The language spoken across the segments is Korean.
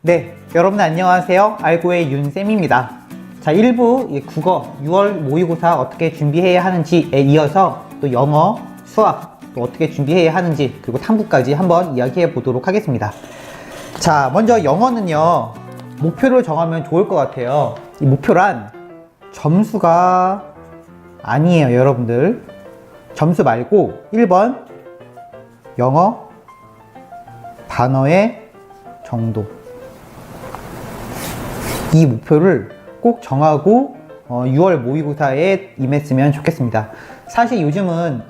네, 여러분 안녕하세요. 알고의 윤쌤입니다. 자, 1부 국어 6월 모의고사 어떻게 준비해야 하는지에 이어서 또 영어, 수학 또 어떻게 준비해야 하는지 그리고 탐구까지 한번 이야기해 보도록 하겠습니다. 자, 먼저 영어는요, 목표를 정하면 좋을 것 같아요. 이 목표란 점수가 아니에요, 여러분들. 점수 말고 1번 영어 단어의 정도. 이 목표를 꼭 정하고 6월 모의고사에 임했으면 좋겠습니다. 사실 요즘은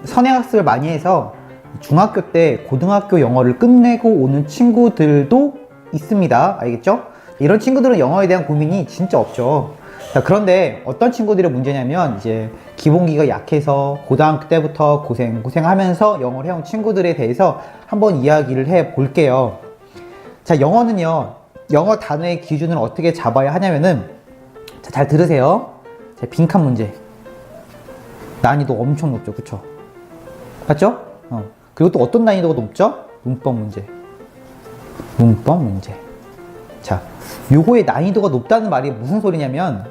선행학습을 많이 해서 중학교 때 고등학교 영어를 끝내고 오는 친구들도 있습니다. 알겠죠? 이런 친구들은 영어에 대한 고민이 진짜 없죠. 자, 그런데 어떤 친구들의 문제냐면 이제 기본기가 약해서 고등학교 때부터 고생하면서 영어를 해온 친구들에 대해서 한번 이야기를 해 볼게요. 자, 영어는요, 영어 단어의 기준을 어떻게 잡아야 하냐면은, 자, 잘 들으세요. 자, 빈칸 문제. 난이도 엄청 높죠, 그쵸? 맞죠? 그리고 또 어떤 난이도가 높죠? 문법 문제. 문법 문제. 자, 요거의 난이도가 높다는 말이 무슨 소리냐면,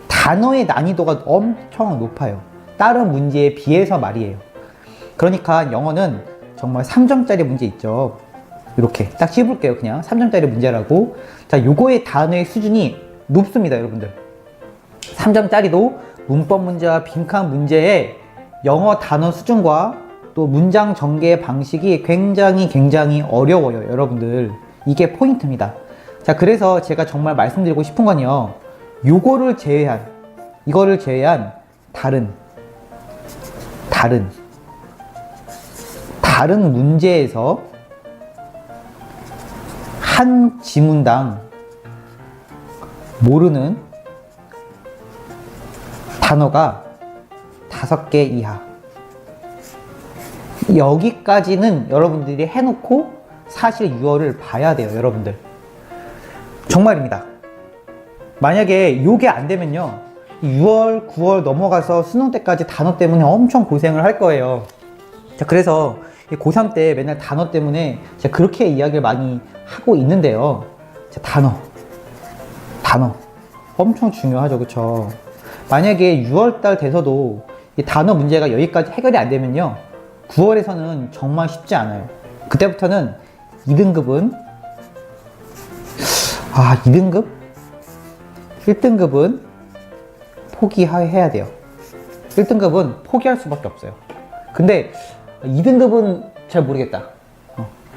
단어의 난이도가 엄청 높아요. 다른 문제에 비해서 말이에요. 그러니까 영어는 정말 3점짜리 문제 있죠. 이렇게 딱 씹을게요. 그냥 3점짜리 문제라고. 자, 요거의 단어의 수준이 높습니다, 여러분들. 3점짜리도 문법 문제와 빈칸 문제의 영어 단어 수준과 또 문장 전개 방식이 굉장히 어려워요, 여러분들. 이게 포인트입니다. 자, 그래서 제가 정말 말씀드리고 싶은 건요, 요거를 제외한, 이거를 제외한 다른 문제에서 한 지문당 모르는 단어가 5개 이하. 여기까지는 여러분들이 해놓고 사실 6월을 봐야 돼요, 여러분들. 정말입니다. 만약에 요게 안 되면요, 6월, 9월 넘어가서 수능 때까지 단어 때문에 엄청 고생을 할 거예요. 자, 그래서 고3 때 맨날 단어 때문에 제가 그렇게 이야기를 많이 하고 있는데요. 자, 단어 엄청 중요하죠, 그쵸? 만약에 6월달 돼서도 이 단어 문제가 여기까지 해결이 안 되면요, 9월에서는 정말 쉽지 않아요. 그때부터는 2등급은 2등급? 1등급은 포기해야 돼요. 1등급은 포기할 수밖에 없어요. 근데 2등급은 잘 모르겠다.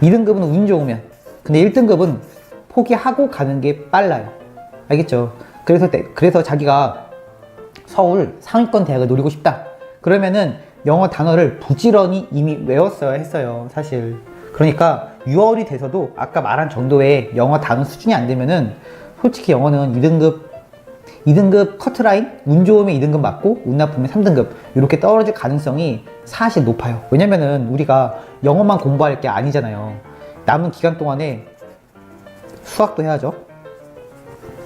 2등급은 운 좋으면. 근데 1등급은 포기하고 가는 게 빨라요. 알겠죠? 그래서 자기가 서울 상위권 대학을 노리고 싶다. 그러면은 영어 단어를 부지런히 이미 외웠어야 했어요, 사실. 그러니까 6월이 돼서도 아까 말한 정도의 영어 단어 수준이 안 되면은 솔직히 영어는 2등급 커트라인, 운 좋으면 2등급 맞고 운 나쁘면 3등급 이렇게 떨어질 가능성이 사실 높아요. 왜냐면은 우리가 영어만 공부할 게 아니잖아요. 남은 기간 동안에 수학도 해야죠.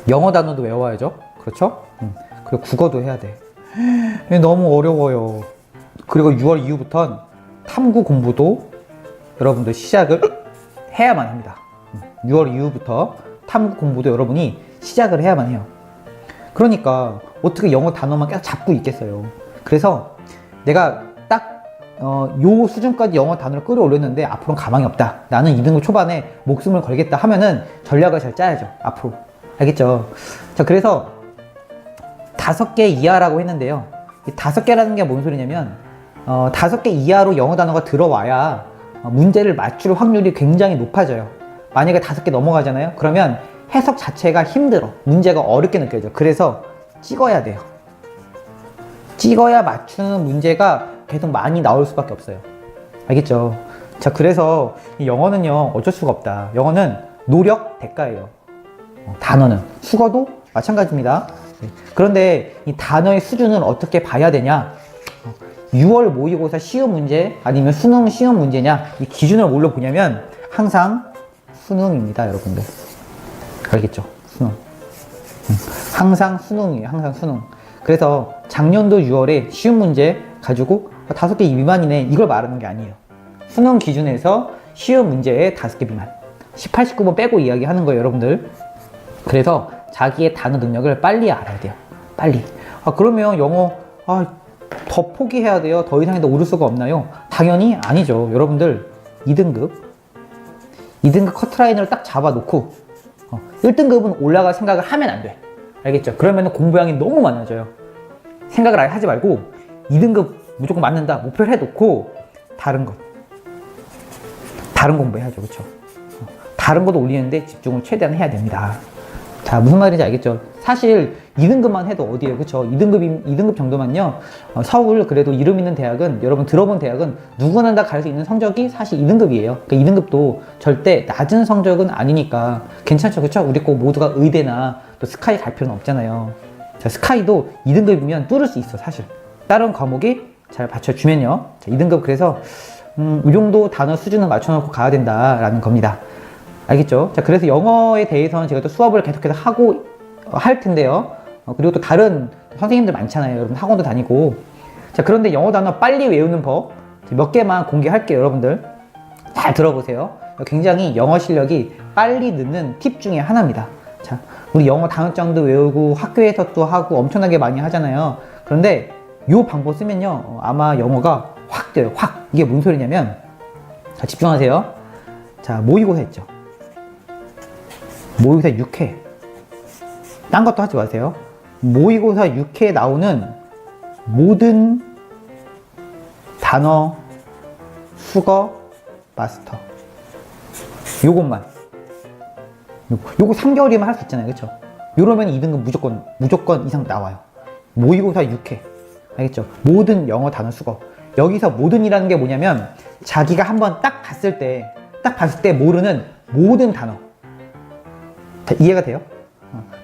영어 단어도 외워야죠. 그렇죠? 그리고 국어도 해야 돼. 너무 어려워요. 그리고 6월 이후부터는 탐구 공부도 여러분들 시작을 해야만 합니다. 6월 이후부터 탐구 공부도 여러분이 시작을 해야만 해요. 그러니까 어떻게 영어 단어만 계속 잡고 있겠어요. 그래서 내가 딱 요 수준까지 영어 단어를 끌어올렸는데 앞으로는 가망이 없다, 나는 2등급 초반에 목숨을 걸겠다 하면은 전략을 잘 짜야죠, 앞으로. 알겠죠? 자, 그래서 5개 이하라고 했는데요, 이 5개라는 게 뭔 소리냐면 5개 이하로 영어 단어가 들어와야 문제를 맞출 확률이 굉장히 높아져요. 만약에 5개 넘어가잖아요? 그러면 해석 자체가 힘들어. 문제가 어렵게 느껴져. 그래서 찍어야 돼요. 찍어야 맞추는 문제가 계속 많이 나올 수밖에 없어요. 알겠죠? 자, 그래서 이 영어는요, 어쩔 수가 없다. 영어는 노력 대가예요. 단어는. 국어도 마찬가지입니다. 그런데 이 단어의 수준을 어떻게 봐야 되냐? 6월 모의고사 시험 문제 아니면 수능 시험 문제냐? 이 기준을 뭘로 보냐면 항상 수능입니다, 여러분들. 알겠죠? 수능. 항상 수능이에요, 항상 수능. 그래서 작년도 6월에 시험 문제 가지고 5개 미만이네, 이걸 말하는 게 아니에요. 수능 기준에서 시험 문제에 5개 미만. 18, 19번 빼고 이야기하는 거예요, 여러분들. 그래서 자기의 단어 능력을 빨리 알아야 돼요. 빨리. 그러면 영어 더 포기해야 돼요? 더 이상 더 오를 수가 없나요? 당연히 아니죠. 여러분들 2등급 커트라인을 딱 잡아놓고 1등급은 올라갈 생각을 하면 안 돼. 알겠죠? 그러면 공부량이 너무 많아져요. 생각을 아예 하지 말고 2등급 무조건 맞는다 목표를 해놓고 다른 공부해야죠. 그렇죠? 다른 것도 올리는데 집중을 최대한 해야 됩니다. 자, 무슨 말인지 알겠죠? 사실 2등급만 해도 어디에요? 그쵸? 2등급 정도만요. 서울 그래도 이름 있는 대학은, 여러분 들어본 대학은 누구나 다 갈 수 있는 성적이 사실 2등급이에요. 그러니까 2등급도 절대 낮은 성적은 아니니까 괜찮죠? 그쵸? 우리 꼭 모두가 의대나 또 스카이 갈 필요는 없잖아요. 자, 스카이도 2등급이면 뚫을 수 있어, 사실. 다른 과목이 잘 받쳐주면요. 자, 2등급 그래서 이 정도 단어 수준을 맞춰놓고 가야 된다라는 겁니다. 알겠죠? 자, 그래서 영어에 대해서는 제가 또 수업을 계속해서 하고 할 텐데요. 그리고 또 다른 선생님들 많잖아요. 여러분 학원도 다니고. 자, 그런데 영어 단어 빨리 외우는 법 몇 개만 공개할게요, 여러분들. 잘 들어보세요. 굉장히 영어 실력이 빨리 느는 팁 중에 하나입니다. 자, 우리 영어 단어장도 외우고 학교에서 또 하고 엄청나게 많이 하잖아요. 그런데 이 방법 쓰면요, 아마 영어가 확 돼요. 확. 이게 뭔 소리냐면, 자, 집중하세요. 자, 모의고사 했죠. 모의고사 6회. 딴 것도 하지 마세요. 모의고사 6회에 나오는 모든 단어, 수거, 마스터. 요것만. 요거 3개월이면 할 수 있잖아요. 그쵸? 요러면 2등급 무조건 이상 나와요. 모의고사 6회. 알겠죠? 모든 영어 단어 수거. 여기서 모든이라는 게 뭐냐면, 자기가 한번 딱 봤을 때 모르는 모든 단어. 이해가 돼요?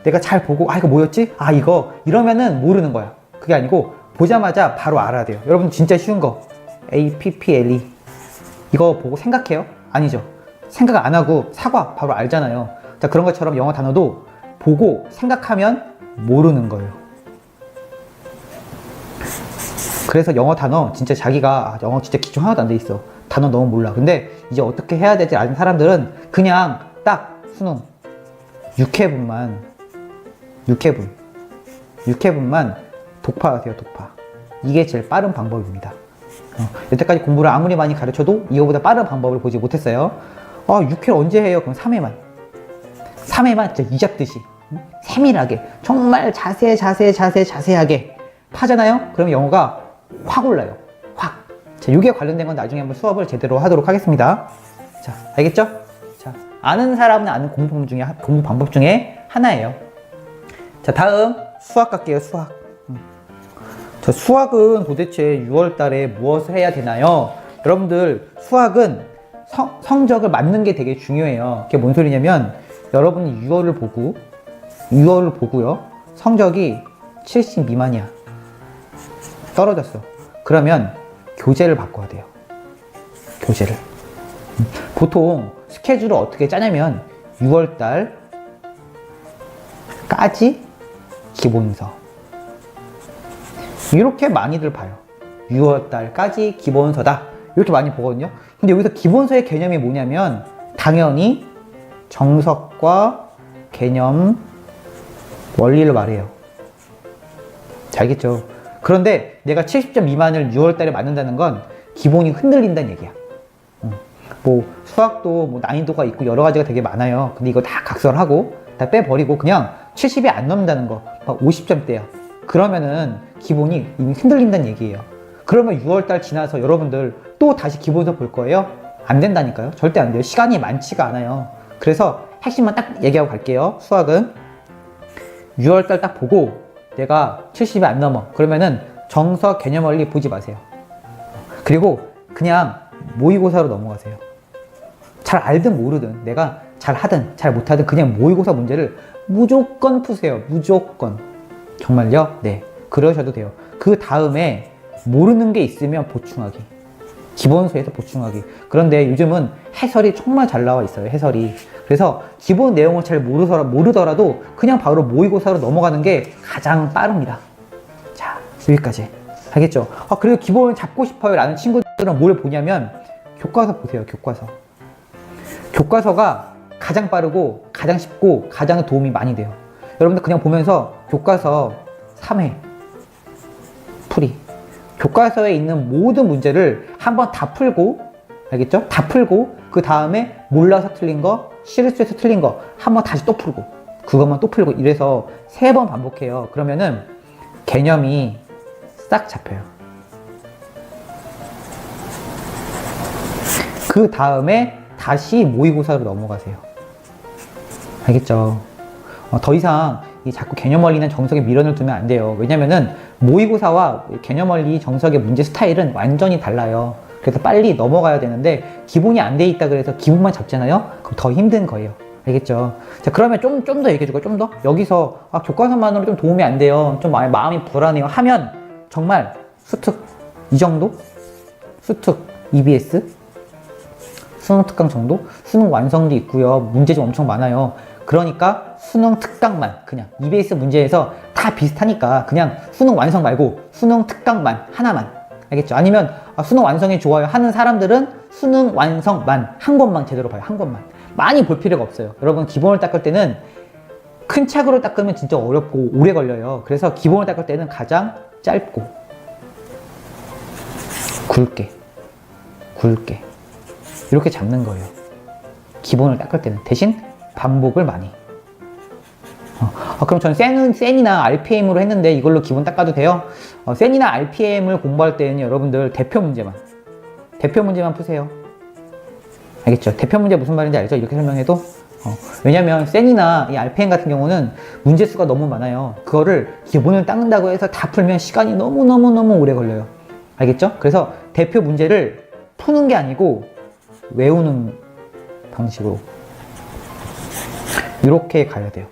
내가 잘 보고 이거 뭐였지? 이거 이러면은 모르는 거야. 그게 아니고 보자마자 바로 알아야 돼요. 여러분 진짜 쉬운 거 APPLE 이거 보고 생각해요? 아니죠. 생각 안 하고 사과 바로 알잖아요. 자, 그런 것처럼 영어 단어도 보고 생각하면 모르는 거예요. 그래서 영어 단어 진짜 자기가 영어 진짜 기초 하나도 안 돼 있어. 단어 너무 몰라. 근데 이제 어떻게 해야 될지 아는 사람들은 그냥 딱 수능 6회분만 독파하세요. 독파. 이게 제일 빠른 방법입니다. 여태까지 공부를 아무리 많이 가르쳐도 이거보다 빠른 방법을 보지 못했어요. 6회 언제 해요? 그럼 3회만 진짜 이잡듯이 세밀하게 정말 자세하게 파잖아요? 그럼 영어가 확 올라요. 확. 자, 요게 관련된 건 나중에 한번 수업을 제대로 하도록 하겠습니다. 자, 알겠죠? 자, 아는 사람은 아는 공부 방법 중에 하나예요. 자, 다음 수학 갈게요. 수학. 자, 수학은 도대체 6월 달에 무엇을 해야 되나요? 여러분들 수학은 성적을 맞는 게 되게 중요해요. 그게 뭔 소리냐면 여러분이 6월을 보고요. 성적이 70 미만이야. 떨어졌어. 그러면 교재를 바꿔야 돼요. 교재를. 보통 스케줄을 어떻게 짜냐면 6월달까지 기본서. 이렇게 많이들 봐요. 6월달까지 기본서다. 이렇게 많이 보거든요. 근데 여기서 기본서의 개념이 뭐냐면 당연히 정석과 개념, 원리를 말해요. 자, 알겠죠? 그런데 내가 70점 미만을 6월달에 맞는다는 건 기본이 흔들린다는 얘기야. 뭐 수학도 뭐 난이도가 있고 여러 가지가 되게 많아요. 근데 이거 다 각설하고 다 빼버리고 그냥 70이 안 넘는다는 거, 막 50점대야. 그러면은 기본이 이미 흔들린다는 얘기예요. 그러면 6월달 지나서 여러분들 또 다시 기본서 볼 거예요? 안 된다니까요. 절대 안 돼요. 시간이 많지가 않아요. 그래서 핵심만 딱 얘기하고 갈게요. 수학은 6월달 딱 보고 내가 70이 안 넘어. 그러면은 정석, 개념, 원리 보지 마세요. 그리고 그냥 모의고사로 넘어가세요. 잘 알든 모르든 내가 잘 하든 잘 못하든 그냥 모의고사 문제를 무조건 푸세요. 무조건. 정말요? 네. 그러셔도 돼요. 그 다음에 모르는 게 있으면 보충하기. 기본서에서 보충하기. 그런데 요즘은 해설이 정말 잘 나와 있어요. 해설이. 그래서 기본 내용을 잘 모르더라도 그냥 바로 모의고사로 넘어가는 게 가장 빠릅니다. 자, 여기까지. 알겠죠? 그래도 기본을 잡고 싶어요 라는 친구들은 뭘 보냐면 교과서 보세요. 교과서. 교과서가 가장 빠르고 가장 쉽고 가장 도움이 많이 돼요. 여러분들 그냥 보면서 교과서 3회 풀이, 교과서에 있는 모든 문제를 한번 다 풀고, 알겠죠? 다 풀고 그 다음에 몰라서 틀린 거, 실수해서 틀린 거 한번 다시 또 풀고, 그것만 또 풀고, 이래서 3번 반복해요. 그러면은 개념이 싹 잡혀요. 그 다음에 다시 모의고사로 넘어가세요. 알겠죠? 더 이상 자꾸 개념원리는 정석에 미련을 두면 안 돼요. 왜냐면은 모의고사와 개념원리 정석의 문제 스타일은 완전히 달라요. 그래서 빨리 넘어가야 되는데 기본이 안 돼 있다 그래서 기본만 잡잖아요. 그럼 더 힘든 거예요. 알겠죠? 자, 그러면 좀 더 얘기해 줄까요? 좀 더? 여기서 교과서만으로 좀 도움이 안 돼요. 좀 마음이 불안해요. 하면 정말 수특 이 정도? 수특, EBS, 수능 특강 정도? 수능 완성도 있고요. 문제 좀 엄청 많아요. 그러니까 수능 특강만, 그냥 EBS 문제에서 다 비슷하니까 그냥 수능 완성 말고 수능 특강만 하나만, 알겠죠? 아니면 수능 완성이 좋아요 하는 사람들은 수능 완성만 한 권만 제대로 봐요. 한 권만. 많이 볼 필요가 없어요. 여러분 기본을 닦을 때는 큰 책으로 닦으면 진짜 어렵고 오래 걸려요. 그래서 기본을 닦을 때는 가장 짧고 굵게 이렇게 잡는 거예요. 기본을 닦을 때는. 대신 반복을 많이. 그럼 저는 센이나 RPM으로 했는데 이걸로 기본 닦아도 돼요? 센이나 RPM을 공부할 때는 여러분들 대표 문제만 푸세요. 알겠죠? 대표 문제 무슨 말인지 알죠? 이렇게 설명해도. 왜냐면 센이나 이 RPM 같은 경우는 문제 수가 너무 많아요. 그거를 기본을 닦는다고 해서 다 풀면 시간이 너무 오래 걸려요. 알겠죠? 그래서 대표 문제를 푸는 게 아니고 외우는 방식으로 이렇게 가야 돼요.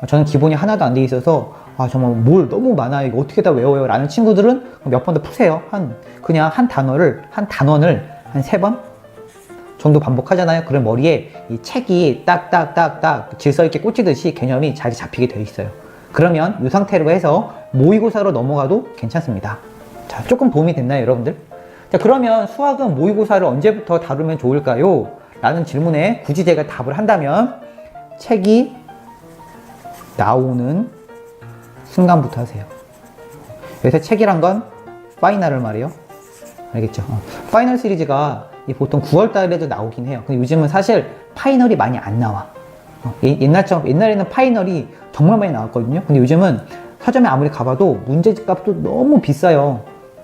저는 기본이 하나도 안 돼 있어서 정말 뭘 너무 많아요. 이거 어떻게 다 외워요? 라는 친구들은 몇 번 더 푸세요. 그냥 한 단원을 한 3번 정도 반복하잖아요. 그럼 머리에 이 책이 딱딱딱딱 질서 있게 꽂히듯이 개념이 잘 잡히게 되어 있어요. 그러면 이 상태로 해서 모의고사로 넘어가도 괜찮습니다. 자, 조금 도움이 됐나요, 여러분들? 자, 그러면 수학은 모의고사를 언제부터 다루면 좋을까요? 라는 질문에 굳이 제가 답을 한다면 책이 나오는 순간부터 하세요. 여기서 책이란 건 파이널을 말해요. 알겠죠? 파이널 시리즈가 보통 9월 달에도 나오긴 해요. 근데 요즘은 사실 파이널이 많이 안 나와. 옛날에는 파이널이 정말 많이 나왔거든요. 근데 요즘은 서점에 아무리 가봐도 문제집 값도 너무 비싸요.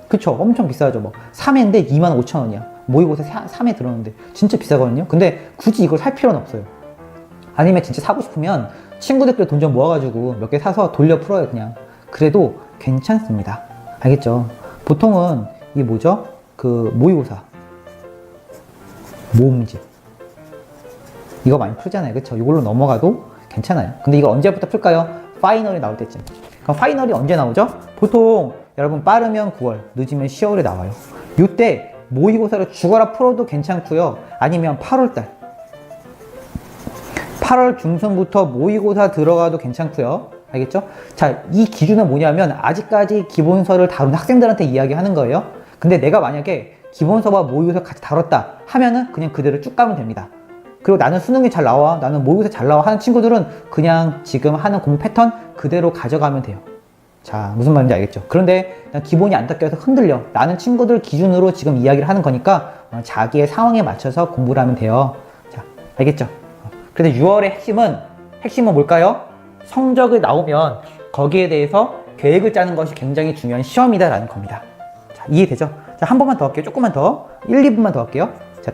그쵸? 엄청 비싸죠. 뭐 3회인데 25,000원이야. 모의고사 3회 들었는데 진짜 비싸거든요. 근데 굳이 이걸 살 필요는 없어요. 아니면 진짜 사고 싶으면 친구들끼리 돈 좀 모아가지고 몇 개 사서 돌려 풀어요, 그냥. 그래도 괜찮습니다. 알겠죠? 보통은 이게 뭐죠? 그 모의고사 모음집 이거 많이 풀잖아요. 그쵸? 이걸로 넘어가도 괜찮아요. 근데 이거 언제부터 풀까요? 파이널이 나올 때쯤. 그럼 파이널이 언제 나오죠? 보통 여러분 빠르면 9월, 늦으면 10월에 나와요. 이때 모의고사를 죽어라 풀어도 괜찮고요. 아니면 8월달 8월 중순부터 모의고사 들어가도 괜찮고요. 알겠죠? 자, 이 기준은 뭐냐면 아직까지 기본서를 다룬 학생들한테 이야기하는 거예요. 근데 내가 만약에 기본서와 모의고사 같이 다뤘다 하면은 그냥 그대로 쭉 가면 됩니다. 그리고 나는 수능이 잘 나와, 나는 모의고사 잘 나와 하는 친구들은 그냥 지금 하는 공부 패턴 그대로 가져가면 돼요. 자, 무슨 말인지 알겠죠? 그런데 난 기본이 안 닦여서 흔들려 라는 친구들 기준으로 지금 이야기를 하는 거니까 자기의 상황에 맞춰서 공부를 하면 돼요. 자, 알겠죠? 그래서 6월의 핵심은 뭘까요? 성적이 나오면 거기에 대해서 계획을 짜는 것이 굉장히 중요한 시험이다라는 겁니다. 자, 이해되죠? 자, 한 번만 더 할게요. 조금만 더. 1, 2분만 더 할게요. 자,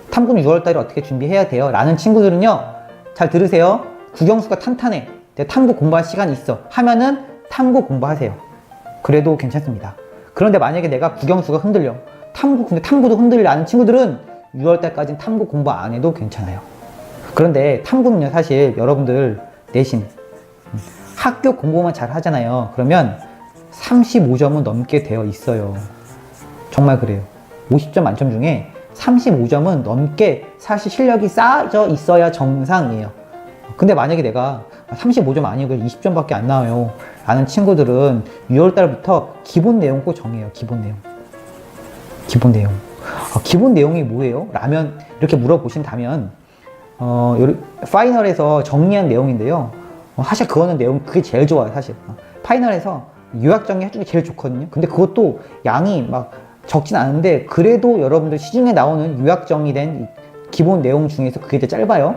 탐구는 6월달에 어떻게 준비해야 돼요? 라는 친구들은요, 잘 들으세요. 국영수가 탄탄해. 탐구 공부할 시간이 있어. 하면은 탐구 공부하세요. 그래도 괜찮습니다. 그런데 만약에 내가 국영수가 흔들려. 근데 탐구도 흔들리는 친구들은 6월달까지는 탐구 공부 안 해도 괜찮아요. 그런데 탐구는요, 사실 여러분들 내신 학교 공부만 잘 하잖아요. 그러면 35점은 넘게 되어 있어요. 정말 그래요. 50점 만점 중에 35점은 넘게 사실 실력이 쌓여져 있어야 정상이에요. 근데 만약에 내가 35점 아니고 20점밖에 안 나와요 라는 친구들은 6월달부터 기본 내용 꼭 정해요. 기본 내용. 기본 내용이 뭐예요? 라면 이렇게 물어보신다면 파이널에서 정리한 내용인데요. 사실 그거는 그게 제일 좋아요, 사실. 파이널에서 요약 정리 해주는 게 제일 좋거든요. 근데 그것도 양이 막 적진 않은데 그래도 여러분들 시중에 나오는 요약 정리된 기본 내용 중에서 그게 더 짧아요.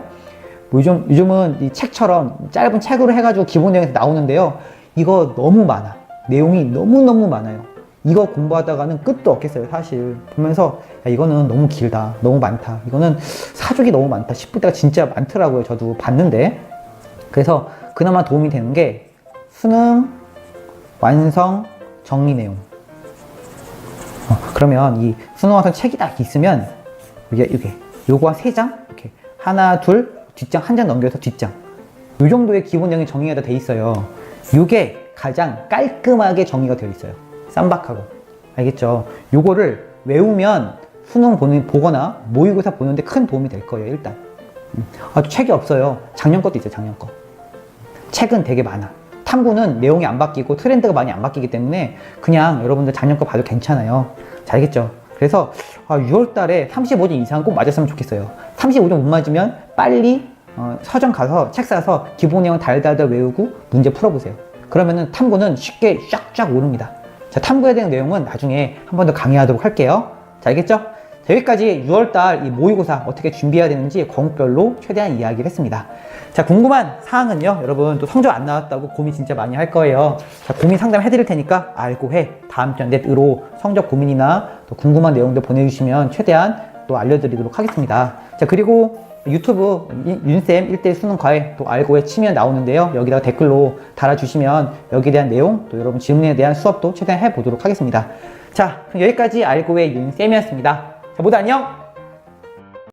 뭐 요즘은 이 책처럼 짧은 책으로 해가지고 기본 내용에서 나오는데요. 이거 너무 많아. 내용이 너무너무 많아요. 이거 공부하다가는 끝도 없겠어요, 사실. 보면서 야, 이거는 너무 길다, 너무 많다, 이거는 사족이 너무 많다 싶을 때가 진짜 많더라고요. 저도 봤는데. 그래서 그나마 도움이 되는 게 수능 완성 정리 내용. 그러면 이 수능 완성 책이 딱 있으면 요거 한 3장 이렇게 하나 둘 뒷장 한 장 넘겨서 뒷장 요 정도의 기본 내용이 정리가 돼 있어요. 요게 가장 깔끔하게 정리가 되어 있어요. 쌈박하고. 알겠죠? 요거를 외우면 수능 보거나 모의고사 보는데 큰 도움이 될 거예요. 일단 책이 없어요. 작년 것도 있어요. 작년 거. 책은 되게 많아. 탐구는 내용이 안 바뀌고 트렌드가 많이 안 바뀌기 때문에 그냥 여러분들 작년 거 봐도 괜찮아요. 자, 알겠죠? 그래서 6월 달에 35점 이상 꼭 맞았으면 좋겠어요. 35점 못 맞으면 빨리 서점 가서 책 사서 기본 내용 달달달 외우고 문제 풀어보세요. 그러면은 탐구는 쉽게 쫙쫙 오릅니다. 자, 탐구해야 되는 내용은 나중에 한 번 더 강의하도록 할게요. 자, 알겠죠? 자, 여기까지 6월달 이 모의고사 어떻게 준비해야 되는지 과목별로 최대한 이야기를 했습니다. 자, 궁금한 사항은요, 여러분 또 성적 안 나왔다고 고민 진짜 많이 할 거예요. 자, 고민 상담 해드릴 테니까 알고 해 다음 주 넷으로 성적 고민이나 또 궁금한 내용들 보내주시면 최대한 또 알려드리도록 하겠습니다. 자, 그리고 유튜브 윤쌤 1대1 수능 과외 또 알고 해 치면 나오는데요. 여기다가 댓글로 달아주시면 여기에 대한 내용 또 여러분 질문에 대한 수업도 최대한 해보도록 하겠습니다. 자, 그럼 여기까지 알고 해 윤쌤이었습니다. 자, 모두 안녕!